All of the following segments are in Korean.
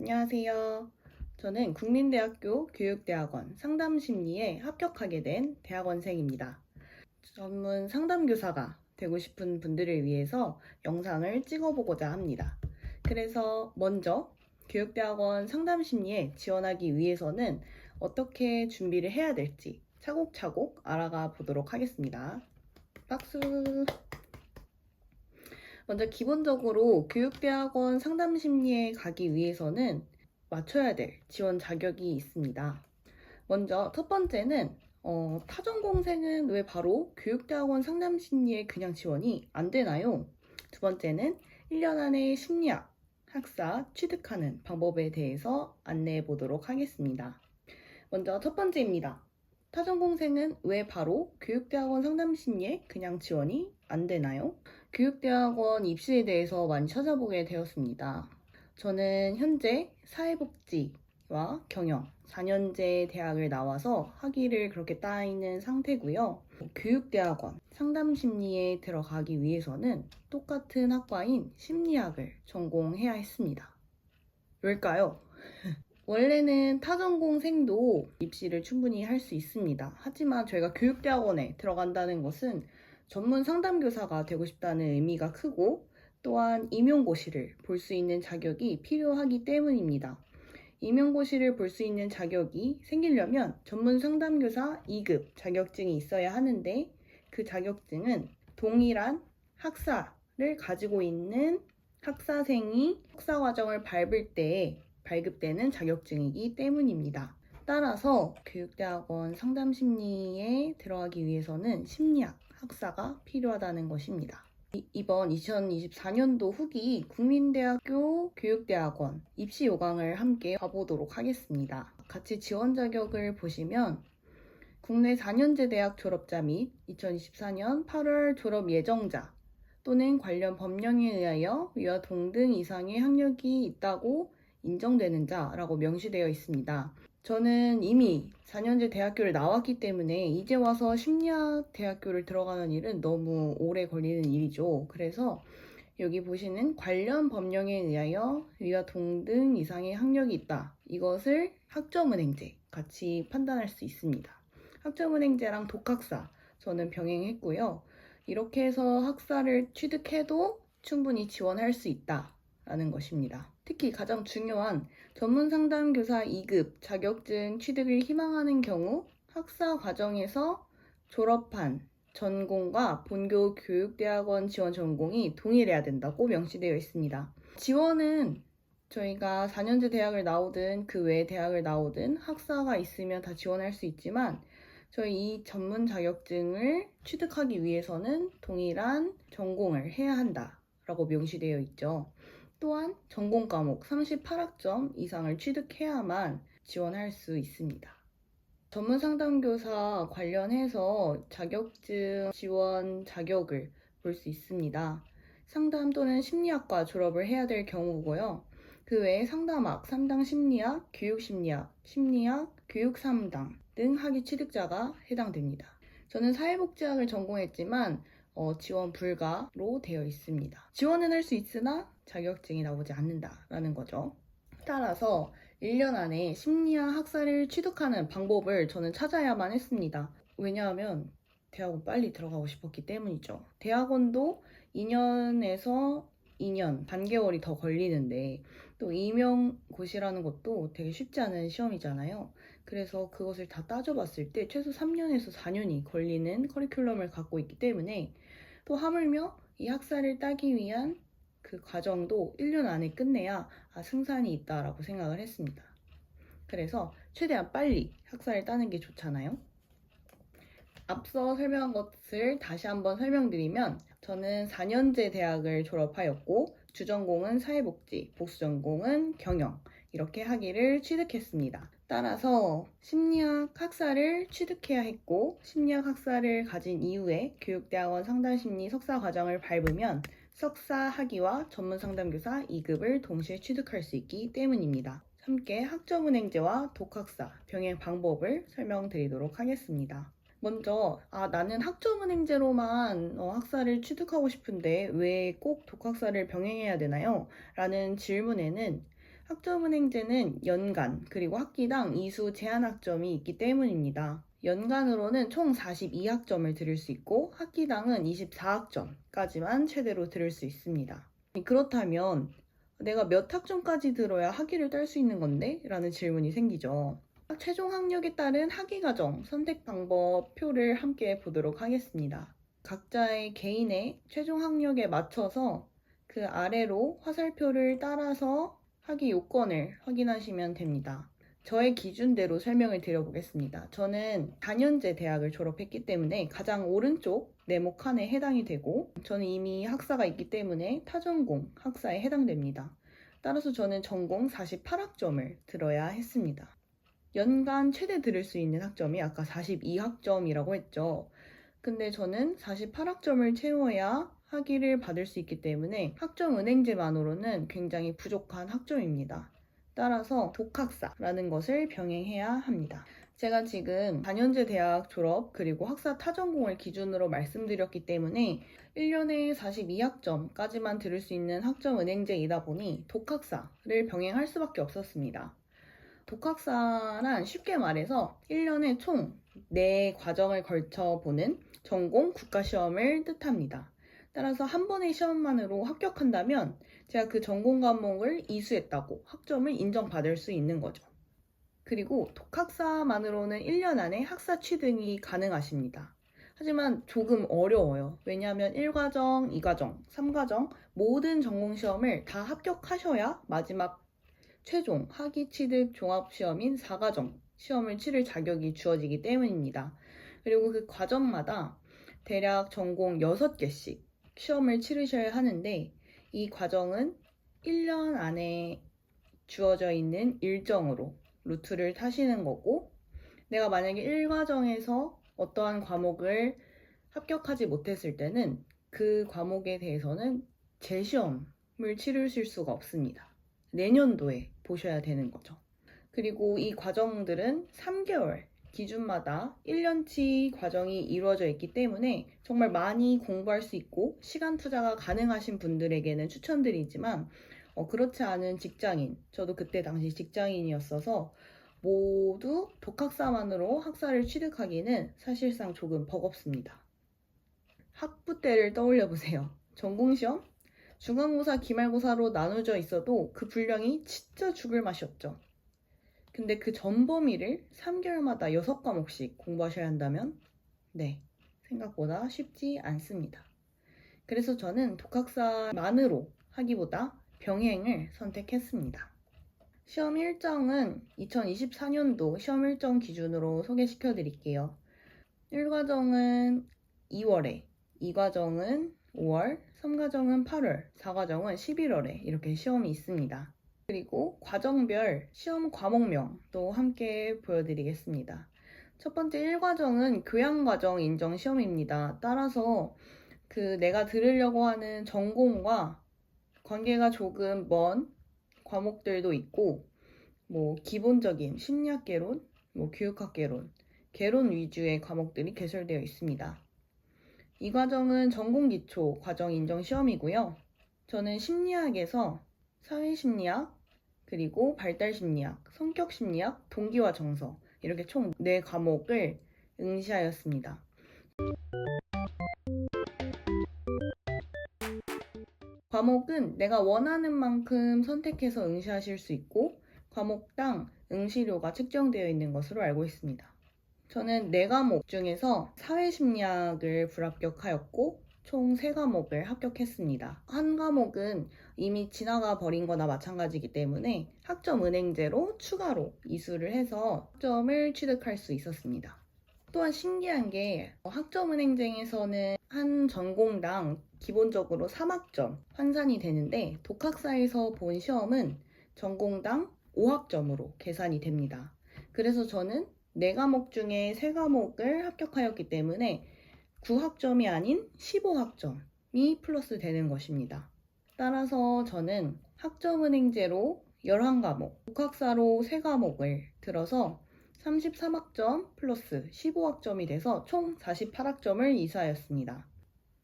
안녕하세요. 저는 국민대학교 교육대학원 상담심리에 합격하게 된 대학원생입니다. 전문 상담교사가 되고 싶은 분들을 위해서 영상을 찍어보고자 합니다. 그래서 먼저 교육대학원 상담심리에 지원하기 위해서는 어떻게 준비를 해야 될지 차곡차곡 알아가 보도록 하겠습니다. 박수! 먼저 기본적으로 교육대학원 상담심리에 가기 위해서는 맞춰야 될 지원 자격이 있습니다. 먼저 첫 번째는 타전공생은 왜 바로 교육대학원 상담심리에 그냥 지원이 안 되나요? 두 번째는 1년 안에 심리학, 학사 취득하는 방법에 대해서 안내해 보도록 하겠습니다. 먼저 첫 번째입니다. 타전공생은 왜 바로 교육대학원 상담심리에 그냥 지원이 안 되나요? 교육대학원 입시에 대해서 많이 찾아보게 되었습니다. 저는 현재 사회복지와 경영 4년제 대학을 나와서 학위를 그렇게 따있는 상태고요. 교육대학원 상담심리에 들어가기 위해서는 똑같은 학과인 심리학을 전공해야 했습니다. 왜일까요? 원래는 타전공생도 입시를 충분히 할 수 있습니다. 하지만 저희가 교육대학원에 들어간다는 것은 전문 상담교사가 되고 싶다는 의미가 크고 또한 임용고시를 볼 수 있는 자격이 필요하기 때문입니다. 임용고시를 볼 수 있는 자격이 생기려면 전문 상담교사 2급 자격증이 있어야 하는데 그 자격증은 동일한 학사를 가지고 있는 학사생이 석사과정을 밟을 때 발급되는 자격증이기 때문입니다. 따라서 교육대학원 상담심리에 들어가기 위해서는 심리학 학사가 필요하다는 것입니다. 이번 2024년도 후기 국민대학교 교육대학원 입시 요강을 함께 봐보도록 하겠습니다. 같이 지원 자격을 보시면 국내 4년제 대학 졸업자 및 2024년 8월 졸업 예정자 또는 관련 법령에 의하여 위와 동등 이상의 학력이 있다고 인정되는 자라고 명시되어 있습니다. 저는 이미 4년제 대학교를 나왔기 때문에 이제 와서 심리학 대학교를 들어가는 일은 너무 오래 걸리는 일이죠. 그래서 여기 보시는 관련 법령에 의하여 위와 동등 이상의 학력이 있다. 이것을 학점은행제 같이 판단할 수 있습니다. 학점은행제랑 독학사 저는 병행했고요. 이렇게 해서 학사를 취득해도 충분히 지원할 수 있다라는 것입니다. 특히 가장 중요한 전문상담교사 2급 자격증 취득을 희망하는 경우 학사 과정에서 졸업한 전공과 본교 교육대학원 지원 전공이 동일해야 된다고 명시되어 있습니다. 지원은 저희가 4년제 대학을 나오든 그 외 대학을 나오든 학사가 있으면 다 지원할 수 있지만 저희 이 전문 자격증을 취득하기 위해서는 동일한 전공을 해야 한다라고 명시되어 있죠. 또한 전공 과목 38학점 이상을 취득해야만 지원할 수 있습니다. 전문 상담교사 관련해서 자격증 지원 자격을 볼 수 있습니다. 상담 또는 심리학과 졸업을 해야 될 경우고요. 그 외에 상담학, 3당 심리학, 교육심리학, 심리학, 교육 3당 등 학위 취득자가 해당됩니다. 저는 사회복지학을 전공했지만 지원 불가로 되어 있습니다. 지원은 할 수 있으나 자격증이 나오지 않는다라는 거죠. 따라서 1년 안에 심리학 학사를 취득하는 방법을 저는 찾아야만 했습니다. 왜냐하면 대학원 빨리 들어가고 싶었기 때문이죠. 대학원도 2년에서 2년, 반개월이 더 걸리는데 또 임용고시라는 것도 되게 쉽지 않은 시험이잖아요. 그래서 그것을 다 따져봤을 때 최소 3년에서 4년이 걸리는 커리큘럼을 갖고 있기 때문에 또 하물며 이 학사를 따기 위한 그 과정도 1년 안에 끝내야 승산이 있다라고 생각을 했습니다. 그래서 최대한 빨리 학사를 따는 게 좋잖아요. 앞서 설명한 것을 다시 한번 설명드리면 저는 4년제 대학을 졸업하였고 주전공은 사회복지, 복수전공은 경영 이렇게 학위를 취득했습니다. 따라서 심리학 학사를 취득해야 했고 심리학 학사를 가진 이후에 교육대학원 상담심리 석사 과정을 밟으면 석사 학위와 전문상담교사 2급을 동시에 취득할 수 있기 때문입니다. 함께 학점은행제와 독학사 병행 방법을 설명드리도록 하겠습니다. 먼저 나는 학점은행제로만 학사를 취득하고 싶은데 왜 꼭 독학사를 병행해야 되나요? 라는 질문에는 학점은행제는 연간 그리고 학기당 이수 제한학점이 있기 때문입니다. 연간으로는 총 42학점을 들을 수 있고 학기당은 24학점까지만 최대로 들을 수 있습니다. 그렇다면 내가 몇 학점까지 들어야 학위를 딸 수 있는 건데? 라는 질문이 생기죠. 최종 학력에 따른 학위과정 선택 방법 표를 함께 보도록 하겠습니다. 각자의 개인의 최종 학력에 맞춰서 그 아래로 화살표를 따라서 학위 요건을 확인하시면 됩니다. 저의 기준대로 설명을 드려보겠습니다. 저는 4년제 대학을 졸업했기 때문에 가장 오른쪽 네모 칸에 해당이 되고 저는 이미 학사가 있기 때문에 타전공 학사에 해당됩니다. 따라서 저는 전공 48학점을 들어야 했습니다. 연간 최대 들을 수 있는 학점이 아까 42학점이라고 했죠. 근데 저는 48학점을 채워야 학위를 받을 수 있기 때문에 학점은행제만으로는 굉장히 부족한 학점입니다. 따라서 독학사라는 것을 병행해야 합니다. 제가 지금 4년제 대학 졸업 그리고 학사 타전공을 기준으로 말씀드렸기 때문에 1년에 42학점까지만 들을 수 있는 학점은행제이다 보니 독학사를 병행할 수밖에 없었습니다. 독학사란 쉽게 말해서 1년에 총 4과정을 걸쳐 보는 전공 국가시험을 뜻합니다. 따라서 한 번의 시험만으로 합격한다면 제가 그 전공 과목을 이수했다고 학점을 인정받을 수 있는 거죠. 그리고 독학사만으로는 1년 안에 학사 취득이 가능하십니다. 하지만 조금 어려워요. 왜냐하면 1과정, 2과정, 3과정 모든 전공시험을 다 합격하셔야 마지막 최종 학위 취득 종합시험인 4과정 시험을 치를 자격이 주어지기 때문입니다. 그리고 그 과정마다 대략 전공 6개씩 시험을 치르셔야 하는데 이 과정은 1년 안에 주어져 있는 일정으로 루트를 타시는 거고 내가 만약에 1과정에서 어떠한 과목을 합격하지 못했을 때는 그 과목에 대해서는 재시험을 치르실 수가 없습니다. 내년도에 보셔야 되는 거죠. 그리고 이 과정들은 3개월 기준마다 1년치 과정이 이루어져 있기 때문에 정말 많이 공부할 수 있고 시간 투자가 가능하신 분들에게는 추천드리지만 그렇지 않은 직장인, 저도 그때 당시 직장인이었어서 모두 독학사만으로 학사를 취득하기는 사실상 조금 버겁습니다. 학부 때를 떠올려 보세요. 전공시험? 중간고사, 기말고사로 나눠져 있어도 그 분량이 진짜 죽을 맛이었죠. 근데 그 전 범위를 3개월마다 6과목씩 공부하셔야 한다면 네, 생각보다 쉽지 않습니다. 그래서 저는 독학사만으로 하기보다 병행을 선택했습니다. 시험 일정은 2024년도 시험 일정 기준으로 소개시켜 드릴게요. 1과정은 2월에, 2과정은 5월, 3과정은 8월, 4과정은 11월에 이렇게 시험이 있습니다. 그리고 과정별 시험 과목명도 함께 보여드리겠습니다. 첫 번째 1과정은 교양과정 인정 시험입니다. 따라서 내가 들으려고 하는 전공과 관계가 조금 먼 과목들도 있고 기본적인 심리학개론, 교육학개론, 개론 위주의 과목들이 개설되어 있습니다. 이 과정은 전공기초 과정 인정 시험이고요. 저는 심리학에서 사회심리학, 그리고 발달심리학, 성격심리학, 동기와 정서 이렇게 총 4과목을 응시하였습니다. 과목은 내가 원하는 만큼 선택해서 응시하실 수 있고 과목당 응시료가 책정되어 있는 것으로 알고 있습니다. 저는 4과목 중에서 사회심리학을 불합격하였고 총 3과목을 합격했습니다. 한 과목은 이미 지나가 버린 거나 마찬가지이기 때문에 학점은행제로 추가로 이수를 해서 학점을 취득할 수 있었습니다. 또한 신기한 게 학점은행제에서는 한 전공당 기본적으로 3학점 환산이 되는데 독학사에서 본 시험은 전공당 5학점으로 계산이 됩니다. 그래서 저는 4과목 중에 3과목을 합격하였기 때문에 9학점이 아닌 15학점이 플러스 되는 것입니다. 따라서 저는 학점은행제로 11과목, 독학사로 3과목을 들어서 33학점 플러스 15학점이 돼서 총 48학점을 이수하였습니다.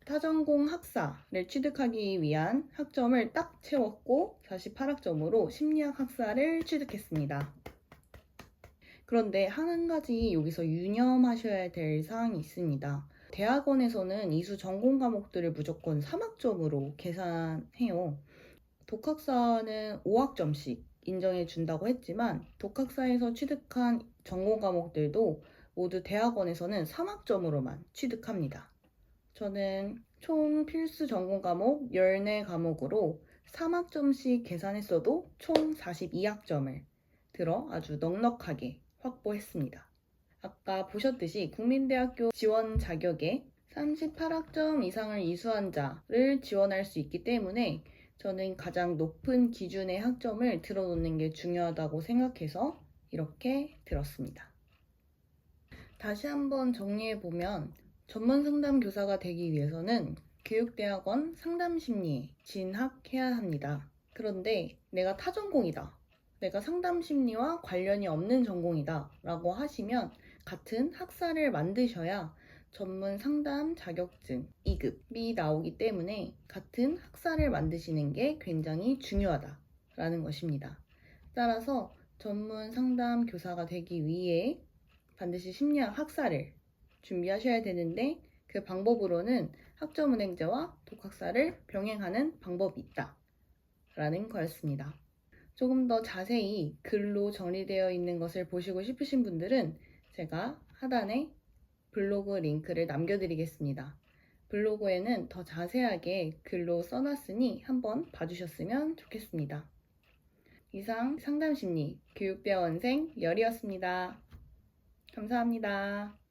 타전공 학사를 취득하기 위한 학점을 딱 채웠고 48학점으로 심리학 학사를 취득했습니다. 그런데 한 가지 여기서 유념하셔야 될 사항이 있습니다. 대학원에서는 이수 전공 과목들을 무조건 3학점으로 계산해요. 독학사는 5학점씩 인정해 준다고 했지만 독학사에서 취득한 전공 과목들도 모두 대학원에서는 3학점으로만 취득합니다. 저는 총 필수 전공 과목 14과목으로 3학점씩 계산했어도 총 42학점을 들어 아주 넉넉하게 확보했습니다. 아까 보셨듯이 국민대학교 지원 자격에 38학점 이상을 이수한 자를 지원할 수 있기 때문에 저는 가장 높은 기준의 학점을 들어놓는 게 중요하다고 생각해서 이렇게 들었습니다. 다시 한번 정리해보면 전문 상담 교사가 되기 위해서는 교육대학원 상담심리에 진학해야 합니다. 그런데 내가 타전공이다, 내가 상담심리와 관련이 없는 전공이다 라고 하시면 같은 학사를 만드셔야 전문 상담 자격증 2급이 나오기 때문에 같은 학사를 만드시는 게 굉장히 중요하다라는 것입니다. 따라서 전문 상담 교사가 되기 위해 반드시 심리학 학사를 준비하셔야 되는데 그 방법으로는 학점은행제와 독학사를 병행하는 방법이 있다 라는 거였습니다. 조금 더 자세히 글로 정리되어 있는 것을 보시고 싶으신 분들은 제가 하단에 블로그 링크를 남겨드리겠습니다. 블로그에는 더 자세하게 글로 써놨으니 한번 봐주셨으면 좋겠습니다. 이상 상담심리 교육대학원생 열이었습니다. 감사합니다.